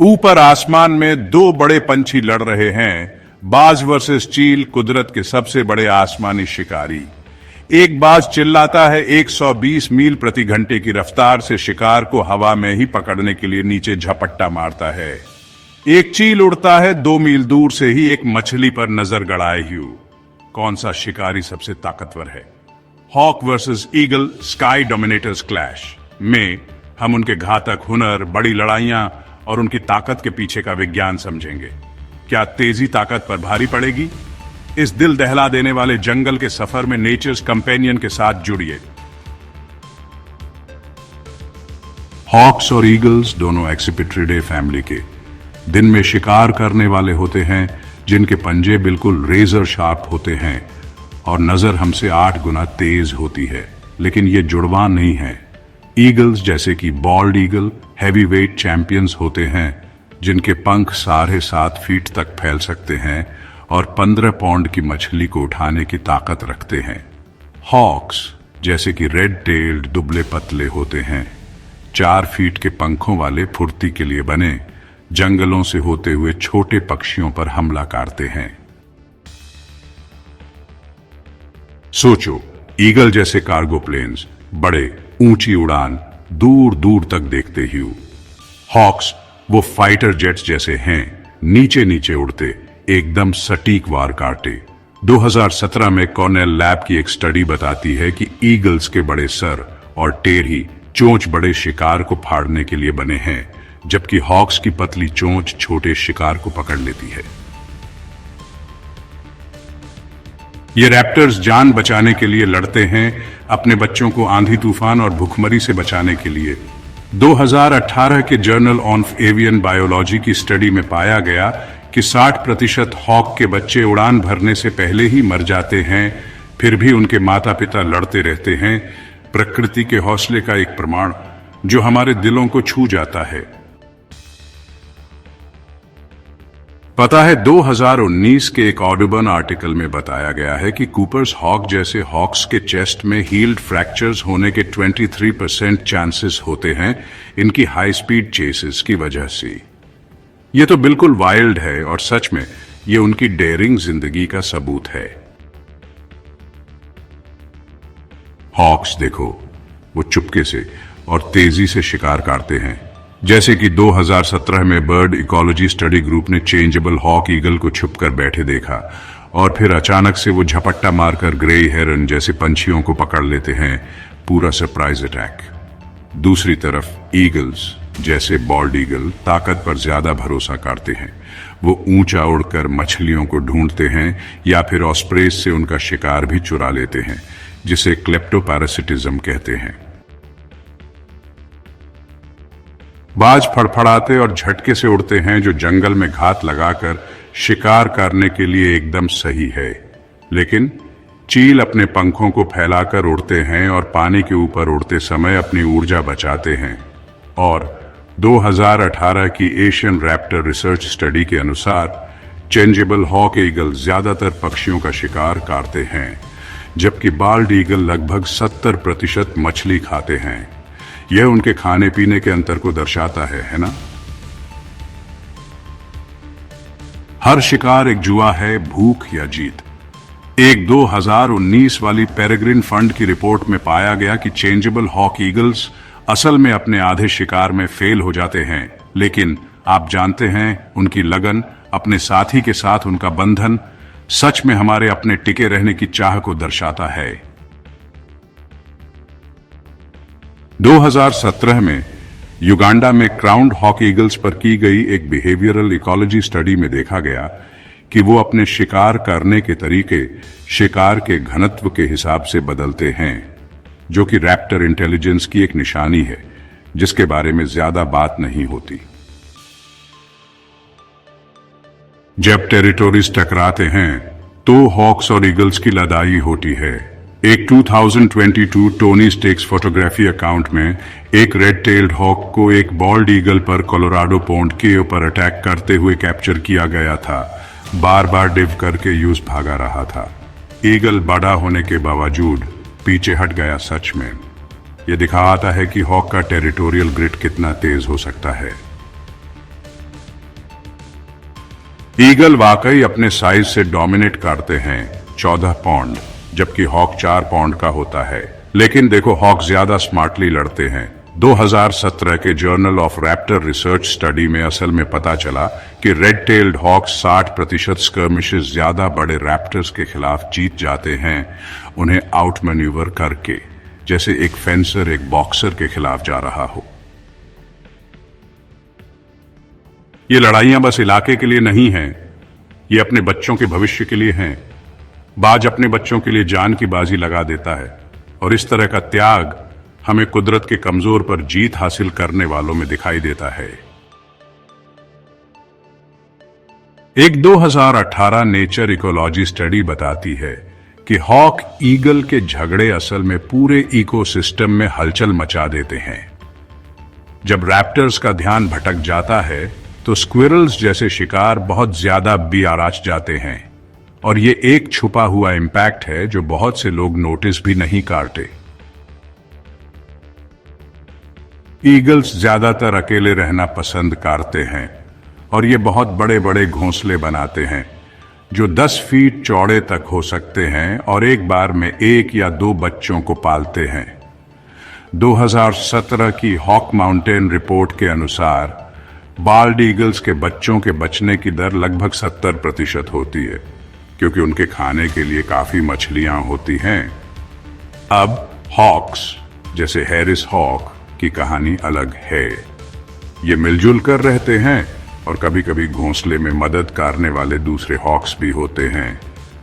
ऊपर आसमान में दो बड़े पंछी लड़ रहे हैं। बाज वर्सेस चील, कुदरत के सबसे बड़े आसमानी शिकारी। एक बाज चिल्लाता है 120 मील प्रति घंटे की रफ्तार से शिकार को हवा में ही पकड़ने के लिए नीचे झपट्टा मारता है। एक चील उड़ता है 2 मील दूर से ही एक मछली पर नजर गड़ाए हुए। कौन सा शिकारी सबसे ताकतवर है? Hawk versus eagle, sky dominators clash में हम उनके घातक हुनर, बड़ी लड़ाइयां और उनकी ताकत के पीछे का विज्ञान समझेंगे। क्या तेजी ताकत पर भारी पड़ेगी? इस दिल दहला देने वाले जंगल के सफर में नेचर्स कंपेनियन के साथ जुड़िए। हॉक्स और ईगल्स दोनों एक्सिपिट्रिडे फैमिली के दिन में शिकार करने वाले होते हैं, जिनके पंजे बिल्कुल रेजर शार्प होते हैं और नजर हमसे 8 गुना तेज होती है। लेकिन ये जुड़वा नहीं है। ईगल्स जैसे कि बॉल्ड ईगल हैवीवेट चैंपियंस होते हैं, जिनके पंख 7.5 फीट तक फैल सकते हैं और 15 पौंड की मछली को उठाने की ताकत रखते हैं। हॉक्स जैसे कि रेड टेल्ड दुबले पतले होते हैं, 4 फीट के पंखों वाले फुर्ती के लिए बने, जंगलों से होते हुए छोटे पक्षियों पर हमला करते हैं। सोचो, ईगल जैसे कार्गो प्लेन्स, बड़े ऊंची उड़ान, दूर दूर तक देखते हुए। हॉक्स वो फाइटर जेट्स जैसे हैं, नीचे नीचे उड़ते, एकदम सटीक वार काटे। 2017 में कॉर्नेल लैब की एक स्टडी बताती है कि ईगल्स के बड़े सर और टेढ़ी चोंच बड़े शिकार को फाड़ने के लिए बने हैं, जबकि हॉक्स की पतली चोंच छोटे शिकार को पकड़ लेती है। ये रैप्टर्स जान बचाने के लिए लड़ते हैं, अपने बच्चों को आंधी तूफान और भूखमरी से बचाने के लिए। 2018 के जर्नल ऑन एवियन बायोलॉजी की स्टडी में पाया गया कि 60% हॉक के बच्चे उड़ान भरने से पहले ही मर जाते हैं, फिर भी उनके माता पिता लड़ते रहते हैं। प्रकृति के हौसले का एक प्रमाण जो हमारे दिलों को छू जाता है। पता है, 2019 के एक ऑडिबल आर्टिकल में बताया गया है कि कूपर्स हॉक जैसे हॉक्स के चेस्ट में हील्ड फ्रैक्चर्स होने के 23% चांसेस होते हैं, इनकी हाई स्पीड चेसेस की वजह से। ये तो बिल्कुल वाइल्ड है और सच में ये उनकी डेयरिंग जिंदगी का सबूत है। हॉक्स देखो, वो चुपके से और तेजी से शिकार करते हैं। जैसे कि 2017 में बर्ड इकोलॉजी स्टडी ग्रुप ने चेंजेबल हॉक ईगल को छुपकर बैठे देखा और फिर अचानक से वो झपट्टा मारकर ग्रे हेरन जैसे पंछियों को पकड़ लेते हैं। पूरा सरप्राइज अटैक। दूसरी तरफ ईगल्स जैसे बॉल्ड ईगल ताकत पर ज्यादा भरोसा करते हैं। वो ऊंचा उड़कर मछलियों को ढूंढते हैं या फिर ऑस्प्रेज से उनका शिकार भी चुरा लेते हैं, जिसे क्लेप्टोपैरासिटिज्म कहते हैं। बाज फड़फड़ाते और झटके से उड़ते हैं, जो जंगल में घात लगाकर शिकार करने के लिए एकदम सही है। लेकिन चील अपने पंखों को फैलाकर उड़ते हैं और पानी के ऊपर उड़ते समय अपनी ऊर्जा बचाते हैं। और 2018 की एशियन रैप्टर रिसर्च स्टडी के अनुसार चेंजेबल हॉक ईगल ज्यादातर पक्षियों का शिकार करते हैं, जबकि बाल्ड ईगल लगभग 70% मछली खाते हैं। यह उनके खाने पीने के अंतर को दर्शाता है ना? हर शिकार एक जुआ है, भूख या जीत। एक 2019 वाली पेरेग्रिन फंड की रिपोर्ट में पाया गया कि चेंजेबल हॉक ईगल्स असल में अपने आधे शिकार में फेल हो जाते हैं, लेकिन आप जानते हैं, उनकी लगन, अपने साथी के साथ उनका बंधन सच में हमारे अपने टिके रहने की चाह को दर्शाता है। 2017 में युगांडा में क्राउन्ड हॉक ईगल्स पर की गई एक बिहेवियरल इकोलॉजी स्टडी में देखा गया कि वो अपने शिकार करने के तरीके शिकार के घनत्व के हिसाब से बदलते हैं, जो कि रैप्टर इंटेलिजेंस की एक निशानी है, जिसके बारे में ज्यादा बात नहीं होती। जब टेरिटोरीज टकराते हैं तो हॉक्स और ईगल्स की लड़ाई होती है। एक 2022 टोनी स्टेक्स फोटोग्राफी अकाउंट में एक रेड टेल्ड हॉक को एक बॉल्ड ईगल पर कोलोराडो पॉन्ड के ऊपर अटैक करते हुए कैप्चर किया गया था। बार बार डिव करके यूज भागा रहा था। ईगल बड़ा होने के बावजूद पीछे हट गया। सच में यह दिखाता है कि हॉक का टेरिटोरियल ग्रिड कितना तेज हो सकता है। ईगल वाकई अपने साइज से डोमिनेट करते हैं, 14 पाउंड, जबकि हॉक 4 पाउंड का होता है। लेकिन देखो, हॉक ज्यादा स्मार्टली लड़ते हैं। 2017 के journal of Raptor research study में असल में पता चला कि रेड टेल्ड हॉक 60% स्कर्मिशेस ज्यादा बड़े रैप्टर्स के खिलाफ जीत जाते हैं, उन्हें आउट मैन्यूवर करके, जैसे एक फेंसर एक बॉक्सर के खिलाफ जा रहा हो। ये लड़ाइयां बस इलाके के लिए नहीं हैं, ये अपने बच्चों के भविष्य के लिए हैं। बाज अपने बच्चों के लिए जान की बाजी लगा देता है, और इस तरह का त्याग हमें कुदरत के कमजोर पर जीत हासिल करने वालों में दिखाई देता है। एक 2018 नेचर इकोलॉजी स्टडी बताती है कि हॉक ईगल के झगड़े असल में पूरे इकोसिस्टम में हलचल मचा देते हैं। जब रैप्टर्स का ध्यान भटक जाता है तो स्क्विरल्स जैसे शिकार बहुत ज्यादा बियाराच जाते हैं, और ये एक छुपा हुआ इंपैक्ट है जो बहुत से लोग नोटिस भी नहीं करते। ईगल्स ज्यादातर अकेले रहना पसंद करते हैं, और ये बहुत बड़े बड़े घोंसले बनाते हैं जो 10 फीट चौड़े तक हो सकते हैं, और एक बार में 1 या 2 बच्चों को पालते हैं। 2017 की हॉक माउंटेन रिपोर्ट के अनुसार बाल्ड ईगल्स के बच्चों के बचने की दर लगभग 70% होती है, क्योंकि उनके खाने के लिए काफी मछलियां होती हैं। अब हॉक्स जैसे हैरिस हॉक की कहानी अलग है। ये मिलजुल कर रहते हैं, और कभी कभी घोंसले में मदद करने वाले दूसरे हॉक्स भी होते हैं,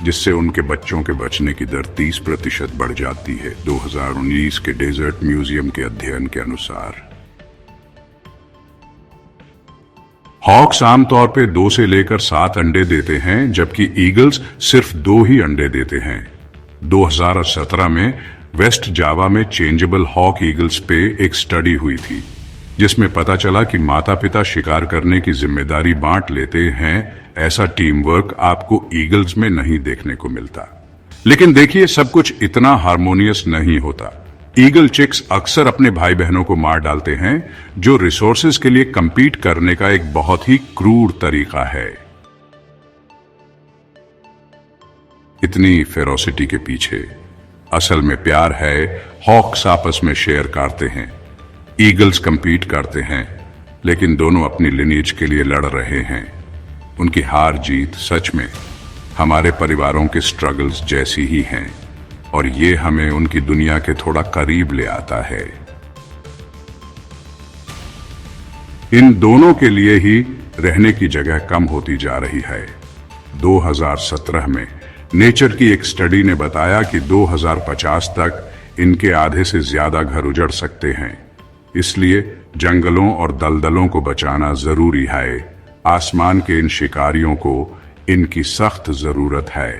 जिससे उनके बच्चों के बचने की दर 30% बढ़ जाती है, 2019 के डेजर्ट म्यूजियम के अध्ययन के अनुसार। हॉक्स आमतौर पे 2 से लेकर 7 अंडे देते हैं, जबकि ईगल्स सिर्फ 2 ही अंडे देते हैं। 2017 में वेस्ट जावा में चेंजेबल हॉक ईगल्स पे एक स्टडी हुई थी, जिसमें पता चला कि माता पिता शिकार करने की जिम्मेदारी बांट लेते हैं। ऐसा टीम वर्क आपको ईगल्स में नहीं देखने को मिलता। लेकिन देखिए, सब कुछ इतना हार्मोनियस नहीं होता। ईगल चिक्स अक्सर अपने भाई बहनों को मार डालते हैं, जो रिसोर्सेज के लिए कंपीट करने का एक बहुत ही क्रूर तरीका है। इतनी फेरोसिटी के पीछे असल में प्यार है। हॉक्स आपस में शेयर करते हैं, ईगल्स कंपीट करते हैं, लेकिन दोनों अपनी लिनीज के लिए लड़ रहे हैं। उनकी हार जीत सच में हमारे परिवारों के स्ट्रगल्स जैसी ही हैं, और ये हमें उनकी दुनिया के थोड़ा करीब ले आता है। इन दोनों के लिए ही रहने की जगह कम होती जा रही है। 2017 में नेचर की एक स्टडी ने बताया कि 2050 तक इनके आधे से ज्यादा घर उजड़ सकते हैं। इसलिए जंगलों और दलदलों को बचाना जरूरी है। आसमान के इन शिकारियों को इनकी सख्त जरूरत है।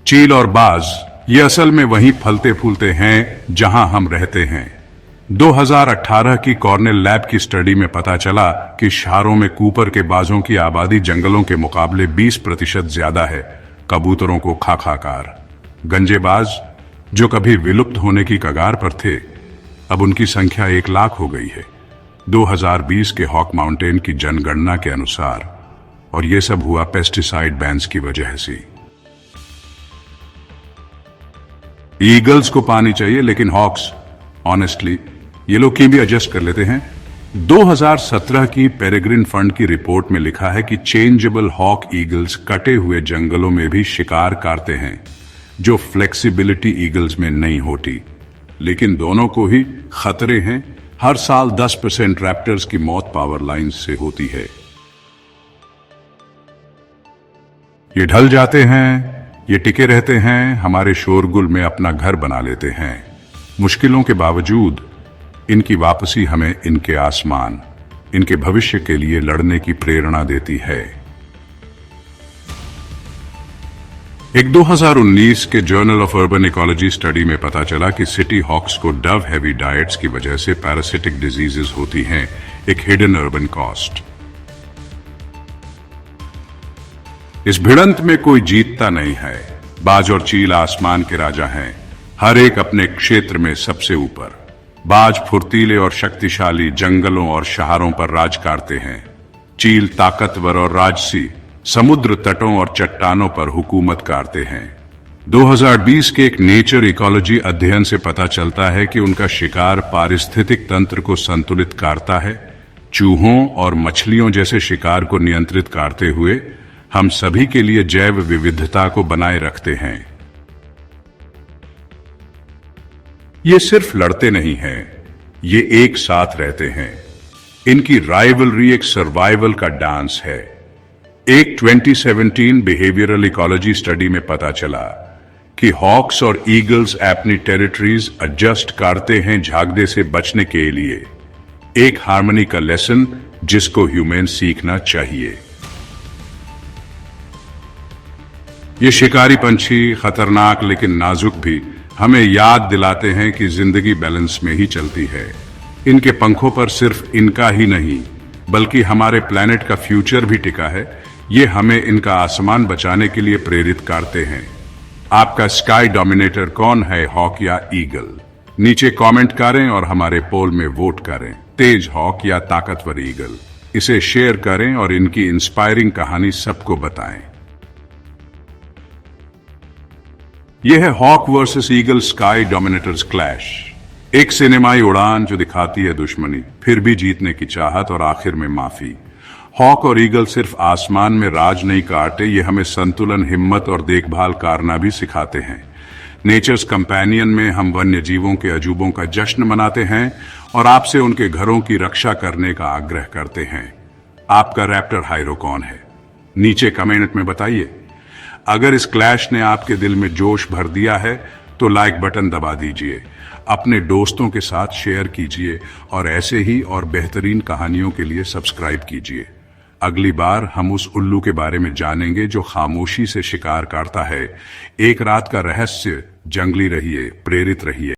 चील और बाज ये असल में वहीं फलते फूलते हैं जहां हम रहते हैं। 2018 की कॉर्नेल लैब की स्टडी में पता चला कि शहरों में कूपर के बाजों की आबादी जंगलों के मुकाबले 20% ज्यादा है। कबूतरों को खा खाकर गंजेबाज, जो कभी विलुप्त होने की कगार पर थे, अब उनकी संख्या 1 लाख हो गई है, 2020 के हॉक माउंटेन की जनगणना के अनुसार। और यह सब हुआ पेस्टिसाइड बैन्स की वजह से। ईगल्स को पानी चाहिए, लेकिन हॉक्स ऑनेस्टली ये लोग की भी एडजस्ट कर लेते हैं। 2017 की पेरेग्रिन फंड की रिपोर्ट में लिखा है कि चेंजेबल हॉक ईगल्स कटे हुए जंगलों में भी शिकार करते हैं, जो फ्लेक्सिबिलिटी ईगल्स में नहीं होती। लेकिन दोनों को ही खतरे हैं। हर साल 10% रैप्टर्स की मौत पावर लाइन से होती है। ये ढल जाते हैं, ये टिके रहते हैं, हमारे शोरगुल में अपना घर बना लेते हैं। मुश्किलों के बावजूद इनकी वापसी हमें इनके आसमान, इनके भविष्य के लिए लड़ने की प्रेरणा देती है। एक 2019 के journal of urban ecology study में पता चला कि सिटी हॉक्स को डव हैवी डाइट्स की वजह से पैरासिटिक डिजीजेस होती हैं, एक हिडन अर्बन कॉस्ट। इस भिड़ंत में कोई जीतता नहीं है। बाज और चील आसमान के राजा हैं, हर एक अपने क्षेत्र में सबसे ऊपर। बाज फुर्तीले और शक्तिशाली जंगलों और शहरों पर राज करते हैं, चील ताकतवर और राजसी समुद्र तटों और चट्टानों पर हुकूमत करते हैं। 2020 के एक नेचर इकोलॉजी अध्ययन से पता चलता है कि उनका शिकार पारिस्थितिक तंत्र को संतुलित करता है। चूहों और मछलियों जैसे शिकार को नियंत्रित करते हुए हम सभी के लिए जैव विविधता को बनाए रखते हैं। ये सिर्फ लड़ते नहीं हैं, ये एक साथ रहते हैं। इनकी राइवलरी एक सर्वाइवल का डांस है। एक 2017 बिहेवियरल इकोलॉजी स्टडी में पता चला कि हॉक्स और ईगल्स अपनी टेरिटरीज एडजस्ट करते हैं झागदे से बचने के लिए। एक हार्मनी का लेसन जिसको ह्यूमन सीखना चाहिए। ये शिकारी पंछी खतरनाक लेकिन नाजुक भी हमें याद दिलाते हैं कि जिंदगी बैलेंस में ही चलती है। इनके पंखों पर सिर्फ इनका ही नहीं बल्कि हमारे प्लेनेट का फ्यूचर भी टिका है। ये हमें इनका आसमान बचाने के लिए प्रेरित करते हैं। आपका स्काई डोमिनेटर कौन है, हॉक या ईगल? नीचे कमेंट करें और हमारे पोल में वोट करें। तेज हॉक या ताकतवर ईगल? इसे शेयर करें और इनकी इंस्पायरिंग कहानी सबको बताएं। यह है hawk versus eagle sky dominators clash. एक सिनेमाई उड़ान जो दिखाती है दुश्मनी, फिर भी जीतने की चाहत और आखिर में माफी। हॉक और ईगल सिर्फ आसमान में राज नहीं करते, ये हमें संतुलन, हिम्मत और देखभाल करना भी सिखाते हैं। नेचर्स कंपेनियन में हम वन्य जीवों के अजूबों का जश्न मनाते हैं और आपसे उनके घरों की रक्षा करने का आग्रह करते हैं। आपका रैप्टर हाइरो कौन है? नीचे कमेंट में बताइए। अगर इस क्लैश ने आपके दिल में जोश भर दिया है तो लाइक बटन दबा दीजिए, अपने दोस्तों के साथ शेयर कीजिए और ऐसे ही और बेहतरीन कहानियों के लिए सब्सक्राइब कीजिए। अगली बार हम उस उल्लू के बारे में जानेंगे जो खामोशी से शिकार करता है। एक रात का रहस्य। जंगली रहिए, प्रेरित रहिए।